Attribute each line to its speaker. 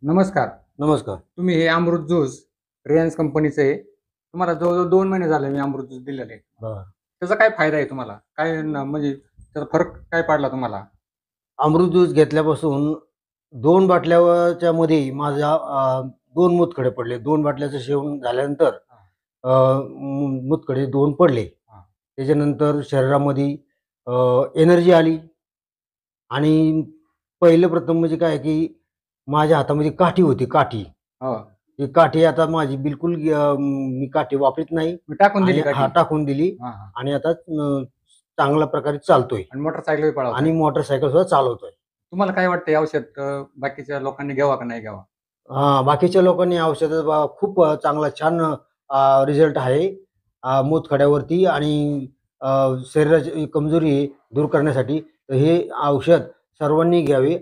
Speaker 1: नमस्कार.
Speaker 2: नमस्कार.
Speaker 1: तुम्ही हे अमृत ज्यूस रिलायन्स कंपनीचं आहे. तुम्हाला जवळ-जवळ 2 महिने झाले मी अमृत ज्यूस दिलेलं आहे.
Speaker 2: बरं.
Speaker 1: त्याचा काय फायदा आहे तुम्हाला? काय म्हणजे त्याचा फरक काय पडला तुम्हाला?
Speaker 2: अमृत ज्यूस घेतल्यापासून 2 बाटल्याच्या मध्ये माझ्या 2 मूतखडे पडले. 2 बाटल्याचं सेवन झाल्यानंतर
Speaker 1: हां,
Speaker 2: मूतखडे 2 पडले.
Speaker 1: हां.
Speaker 2: त्याच्यानंतर शरीरामध्ये एनर्जी आली आणि पहिलं प्रथम म्हणजे काय की माझ्या हातामध्ये काठी होती, काठी.
Speaker 1: हो.
Speaker 2: ती काठी आता माझी बिलकुल मी काठी वापरत नाही
Speaker 1: मी टाकून
Speaker 2: आणि
Speaker 1: दिली का ती?
Speaker 2: टाकून दिली
Speaker 1: हां, हां.
Speaker 2: आणि आता चांगल्या प्रकारे चालतोय
Speaker 1: आणि मोटारसायकलही पळवताय.
Speaker 2: आणि मोटरसायकल सुद्धा चालवतोय.
Speaker 1: तुम्हाला काय वाटतं हे औषध बाकीच्या लोकांनी घ्यावं का नाही घ्यावं?
Speaker 2: बाकीच्या लोकांनी औषधं खूप चांगला छान रिझल्ट आहे. मूतखड्यावरती आणि शरीराची कमजोरी दूर करण्यासाठी. तर हे औषध सर्वांनी घ्यावे